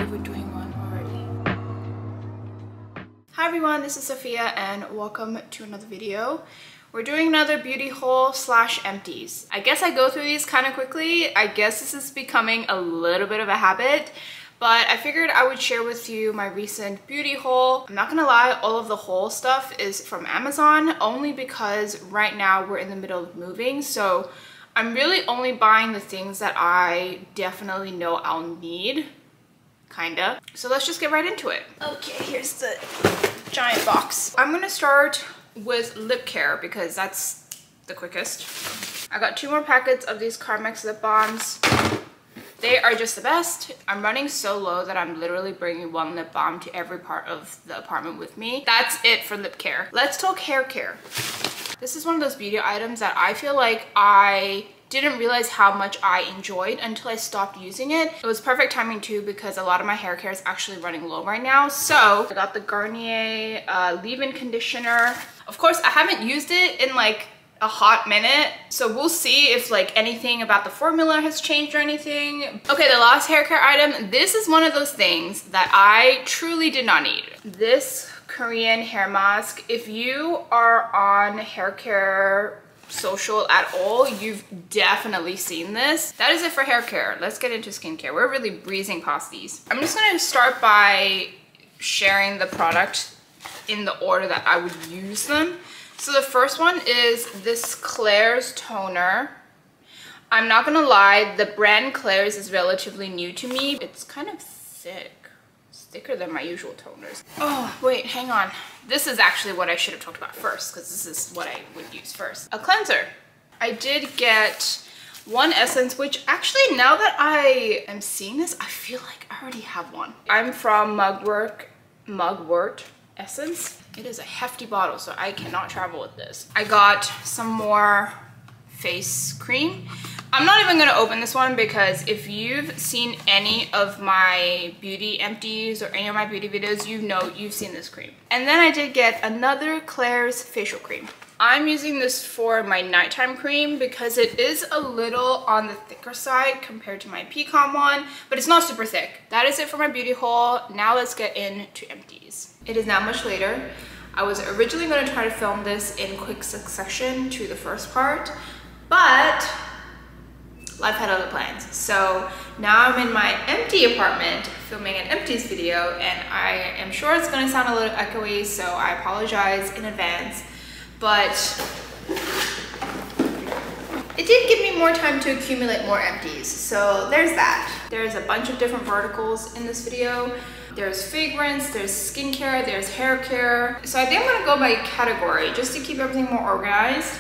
believe we're doing one already. Hi everyone, this is Sophia and welcome to another video. We're doing another beauty haul / empties. I guess I go through these kind of quickly. I guess this is becoming a little bit of a habit, but I figured I would share with you my recent beauty haul. I'm not gonna lie, all of the haul stuff is from Amazon only because right now we're in the middle of moving, so I'm really only buying the things that I definitely know I'll need, kinda. So let's just get right into it. Okay, here's the giant box. I'm gonna start with lip care because that's the quickest. I got 2 more packets of these Carmex lip balms. They are just the best. I'm running so low that I'm literally bringing 1 lip balm to every part of the apartment with me. That's it for lip care. Let's talk hair care. This is one of those beauty items that I feel like I didn't realize how much I enjoyed until I stopped using it. It was perfect timing too because a lot of my hair care is actually running low right now. So I got the Garnier leave-in conditioner. Of course, I haven't used it in like a hot minute, so we'll see if like anything about the formula has changed or anything. Okay, the last hair care item. This is one of those things that I truly did not need. This Korean hair mask. If you are on hair care social at all, you've definitely seen this. That is it for hair care. Let's get into skincare. We're really breezing past these. I'm just gonna start by sharing the product in the order that I would use them. So the first one is this Klairs toner. I'm not gonna lie, the brand Klairs is relatively new to me. It's kind of thick. Thicker than my usual toners. Oh, wait, hang on. This is actually what I should have talked about first because this is what I would use first. A cleanser. I did get 1 essence, which actually now that I am seeing this, I feel like I already have one. I'm from Mugwort Essence. It is a hefty bottle, so I cannot travel with this. I got some more face cream. I'm not even gonna open this one because if you've seen any of my beauty empties or any of my beauty videos, you know you've seen this cream. And then I did get another Klairs facial cream. I'm using this for my nighttime cream because it is a little on the thicker side compared to my Pecan one, but it's not super thick. That is it for my beauty haul. Now let's get into empties. It is now much later. I was originally gonna try to film this in quick succession to the first part, but life had other plans. So now I'm in my empty apartment filming an empties video, and I am sure it's gonna sound a little echoey, so I apologize in advance. But it did give me more time to accumulate more empties, so there's that. There's a bunch of different verticals in this video. There's fragrance, there's skincare, there's hair care. So I think I'm gonna go by category just to keep everything more organized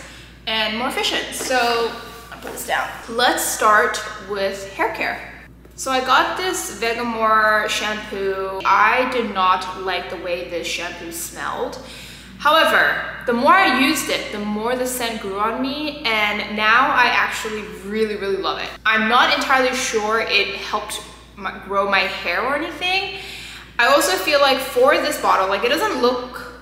and more efficient. So I'll put this down. Let's start with hair care. So I got this Vegamore shampoo. I did not like the way this shampoo smelled. However, the more I used it, the more the scent grew on me, and now I actually really love it. I'm not entirely sure it helped grow my hair or anything. I also feel like for this bottle, like it doesn't look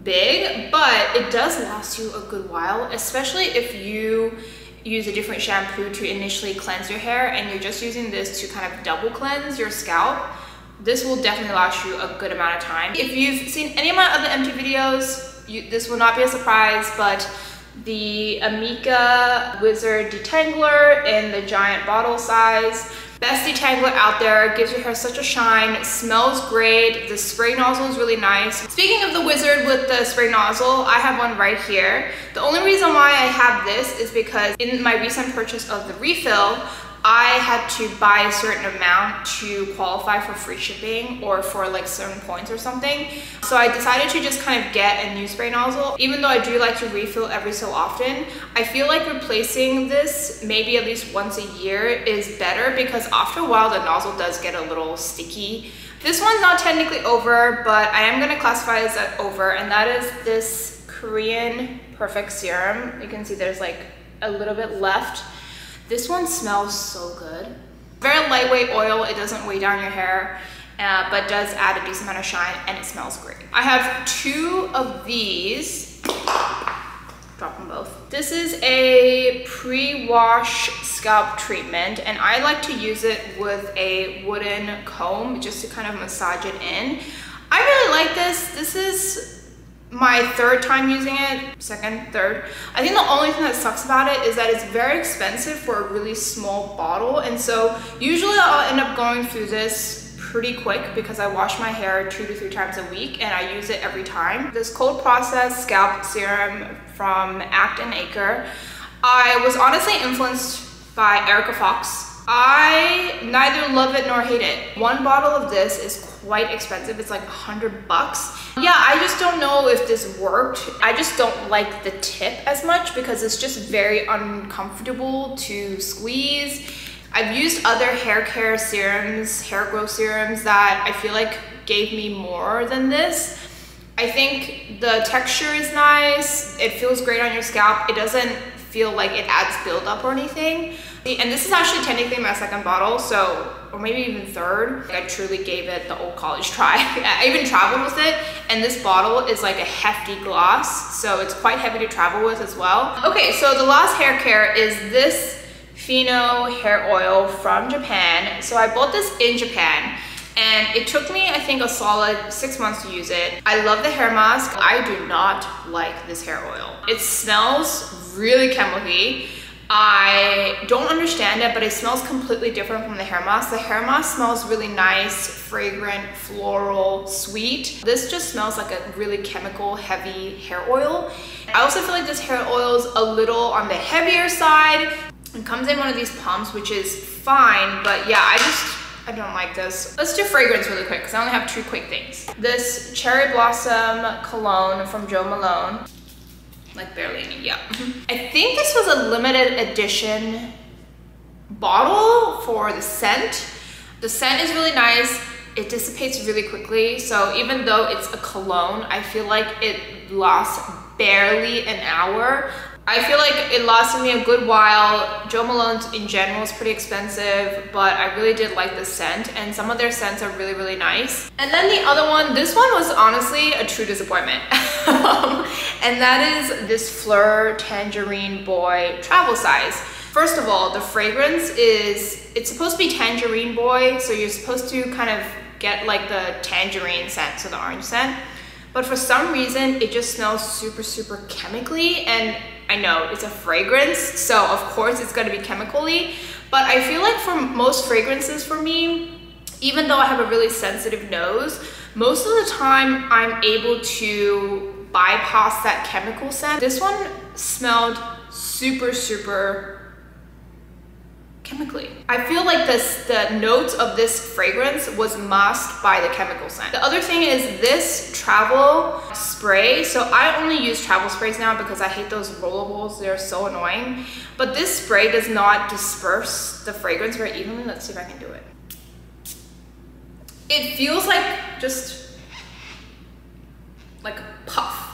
big, but it does last you a good while, especially if you use a different shampoo to initially cleanse your hair and you're just using this to kind of double cleanse your scalp. This will definitely last you a good amount of time. If you've seen any of my other empty videos, this will not be a surprise, but the Amika Wizard Detangler in the giant bottle size. Best detangler out there, gives your hair such a shine, smells great, the spray nozzle is really nice. Speaking of the Wizard with the spray nozzle, I have one right here. The only reason why I have this is because in my recent purchase of the refill, I had to buy a certain amount to qualify for free shipping or for like certain points or something. So I decided to just kind of get a new spray nozzle. Even though I do like to refill every so often, I feel like replacing this maybe at least once a year is better because after a while the nozzle does get a little sticky. This one's not technically over, but I am going to classify this as over, and that is this Korean Perfect Serum. You can see there's like a little bit left. This one smells so good. Very lightweight oil, it doesn't weigh down your hair, but does add a decent amount of shine, and it smells great. I have 2 of these. Drop them both. This is a pre-wash scalp treatment, and I like to use it with a wooden comb just to kind of massage it in. I really like this. This is my third time using it, second, third. I think the only thing that sucks about it is that it's very expensive for a really small bottle, and so usually I'll end up going through this pretty quick because I wash my hair 2 to 3 times a week and I use it every time. This cold process scalp serum from Acton Acre. I was honestly influenced by Erica Fox. I neither love it nor hate it. One bottle of this is quite expensive. It's like $100. Yeah, I just don't know if this worked. I just don't like the tip as much because it's just very uncomfortable to squeeze. I've used other hair care serums, hair growth serums that I feel like gave me more than this. I think the texture is nice. It feels great on your scalp. It doesn't feel like it adds buildup or anything. And this is actually technically my second bottle, so, or maybe even third. I truly gave it the old college try. I even traveled with it, and this bottle is like a hefty gloss, so it's quite heavy to travel with as well. Okay, so the last hair care is this Fino hair oil from Japan. So I bought this in Japan, and it took me, I think, a solid 6 months to use it. I love the hair mask. I do not like this hair oil. It smells really chemical-y. I don't understand it, but it smells completely different from the hair mask. The hair mask smells really nice, fragrant, floral, sweet. This just smells like a really chemical, heavy hair oil. I also feel like this hair oil is a little on the heavier side. It comes in one of these pumps, which is fine, but yeah, I don't like this. Let's do fragrance really quick because I only have 2 quick things. This Cherry Blossom Cologne from Jo Malone. Like barely any, yeah. I think this was a limited edition bottle for the scent. The scent is really nice. It dissipates really quickly. So even though it's a cologne, I feel like it lasts barely an hour. I feel like it lasted me a good while. Jo Malone's in general is pretty expensive, but I really did like the scent, and some of their scents are really, really nice. And then the other one, this one was honestly a true disappointment. And that is this Fleur Tangerine Boy travel size. First of all, the fragrance is, it's supposed to be Tangerine Boy, so you're supposed to kind of get like the tangerine scent, so the orange scent. But for some reason, it just smells super, super chemically, and I know it's a fragrance, so of course it's gonna be chemically, but I feel like for most fragrances for me, even though I have a really sensitive nose, most of the time I'm able to bypass that chemical scent. This one smelled super, super chemically. I feel like the notes of this fragrance was masked by the chemical scent. The other thing is this travel spray. So I only use travel sprays now because I hate those rollables. They're so annoying. But this spray does not disperse the fragrance very evenly. Let's see if I can do it. It feels like just like a puff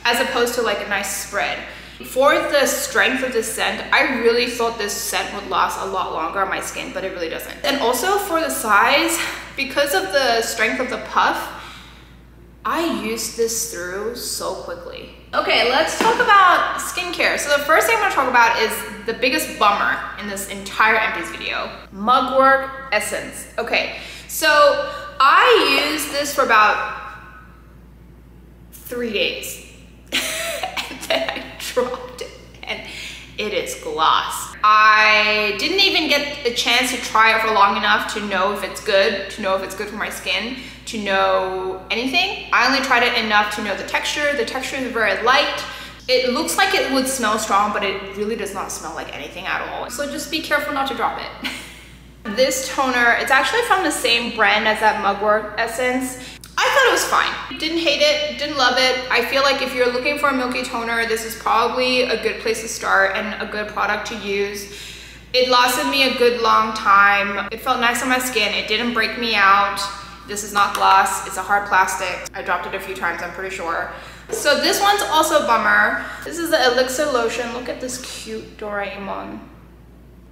as opposed to like a nice spread. For the strength of this scent, I really thought this scent would last a lot longer on my skin, but it really doesn't. And also for the size, because of the strength of the puff, I used this through so quickly. Okay, let's talk about skincare. So the first thing I'm gonna talk about is the biggest bummer in this entire Empties video, Mugwort Essence. Okay, so I used this for about 3 days. And then I dropped it, and it is gloss. I didn't even get a chance to try it for long enough to know if it's good, to know if it's good for my skin, to know anything. I only tried it enough to know the texture. The texture is very light. It looks like it would smell strong, but it really does not smell like anything at all. So just be careful not to drop it. This toner, it's actually from the same brand as that Mugwort Essence. I thought it was fine. Didn't hate it, didn't love it. I feel like if you're looking for a milky toner, this is probably a good place to start and a good product to use. It lasted me a good long time. It felt nice on my skin. It didn't break me out. This is not gloss, it's a hard plastic. I dropped it a few times, I'm pretty sure. So this one's also a bummer. This is the Elixir Lotion. Look at this cute Doraemon.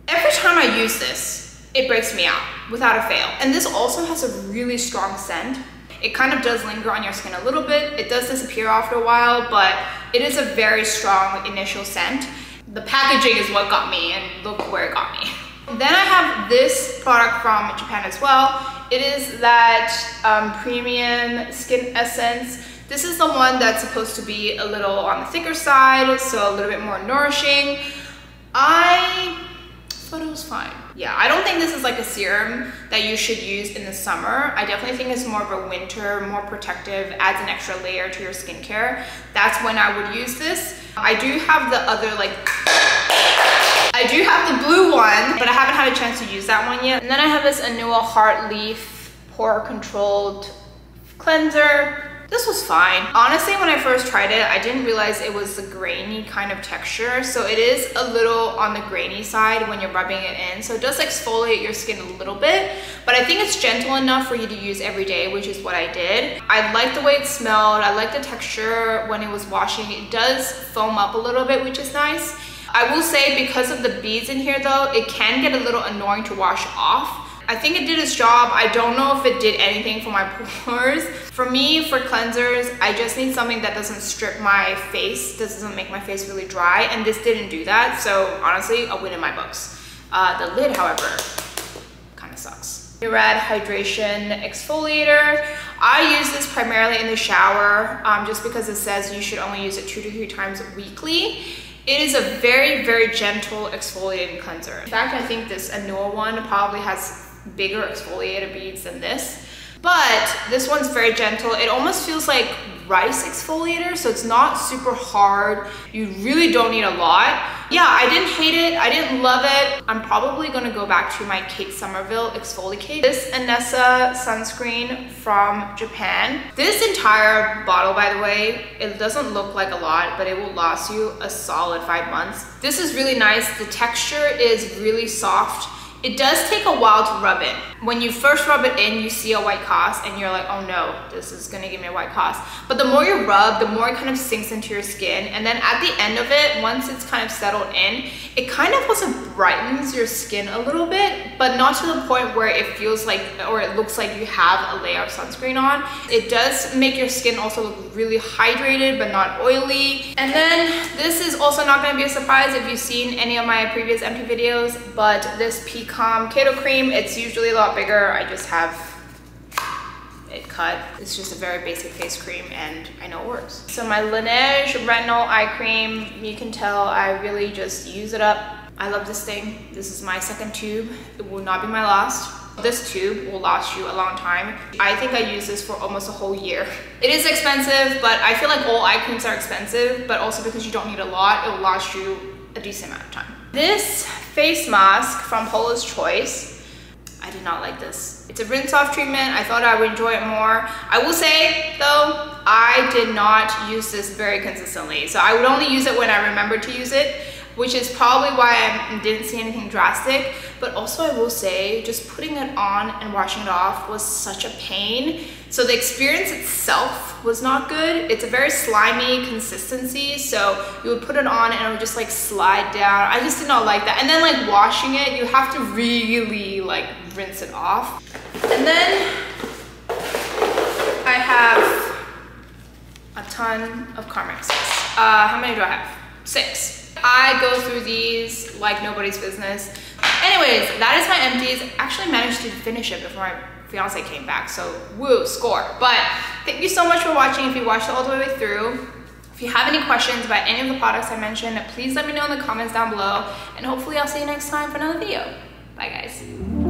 Every time I use this, it breaks me out without a fail. And this also has a really strong scent. It kind of does linger on your skin a little bit. It does disappear after a while, but it is a very strong initial scent. the packaging is what got me, and look where it got me. Then I have this product from Japan as well. It is that premium skin essence. This is the one that's supposed to be a little on the thicker side, so a little bit more nourishing. I thought it was fine. Yeah, I don't think this is like a serum that you should use in the summer. I definitely think it's more of a winter, more protective, adds an extra layer to your skincare. That's when I would use this. I do have the other I do have the blue one, but I haven't had a chance to use that one yet. And then I have this Anua Heart Leaf Pore Controlled Cleanser. This was fine. Honestly, when I first tried it, I didn't realize it was a grainy kind of texture. So it is a little on the grainy side when you're rubbing it in. So it does exfoliate your skin a little bit, but I think it's gentle enough for you to use every day, which is what I did. I like the way it smelled. I like the texture when it was washing. It does foam up a little bit, which is nice. I will say, because of the beads in here though, it can get a little annoying to wash off. I think it did its job. I don't know if it did anything for my pores. For me, for cleansers, I just need something that doesn't strip my face, doesn't make my face really dry, and this didn't do that. So honestly, a win in my books. The lid, however, kind of sucks. Red Hydration Exfoliator. I use this primarily in the shower, just because it says you should only use it 2 to 3 times weekly. It is a very, very gentle exfoliating cleanser. In fact, I think this Anua one probably has bigger exfoliator beads than this, but this one's very gentle. It almost feels like rice exfoliator, so it's not super hard. You really don't need a lot. Yeah, I didn't hate it. I didn't love it. I'm probably gonna go back to my Kate Somerville Exfoliate. This Anessa sunscreen from Japan. This entire bottle, by the way, it doesn't look like a lot, but it will last you a solid 5 months. This is really nice. The texture is really soft. It does take a while to rub in. When you first rub it in, you see a white cast and you're like, oh no, this is gonna give me a white cast. But the more you rub, the more it kind of sinks into your skin. And then at the end of it, once it's kind of settled in, it kind of also brightens your skin a little bit, but not to the point where it feels like, or it looks like you have a layer of sunscreen on. It does make your skin also look really hydrated, but not oily. And then this is also not gonna be a surprise if you've seen any of my previous empty videos, but this Calm Keto Cream, it's usually a lot bigger. I just have it cut. It's just a very basic face cream and I know it works. So my Laneige Retinol Eye Cream, you can tell I really just use it up. I love this thing. This is my second tube. It will not be my last. This tube will last you a long time. I think I use this for almost a whole year. It is expensive, but I feel like all eye creams are expensive, but also because you don't need a lot, it will last you a decent amount of time. This face mask from Paula's Choice, I did not like this. It's a rinse off treatment. I thought I would enjoy it more. I will say though, I did not use this very consistently. So I would only use it when I remembered to use it, which is probably why I didn't see anything drastic. But also I will say, just putting it on and washing it off was such a pain. So the experience itself was not good. It's a very slimy consistency. So you would put it on and it would just like slide down. I just did not like that. And then like washing it, you have to really like rinse it off. And then I have a ton of Carmexes. How many do I have? 6. I go through these like nobody's business. Anyways, that is my empties. Actually managed to finish it before my fiance came back, so woo, score. But thank you so much for watching. If you watched it all the way through, if you have any questions about any of the products I mentioned, please let me know in the comments down below, and hopefully I'll see you next time for another video. Bye guys.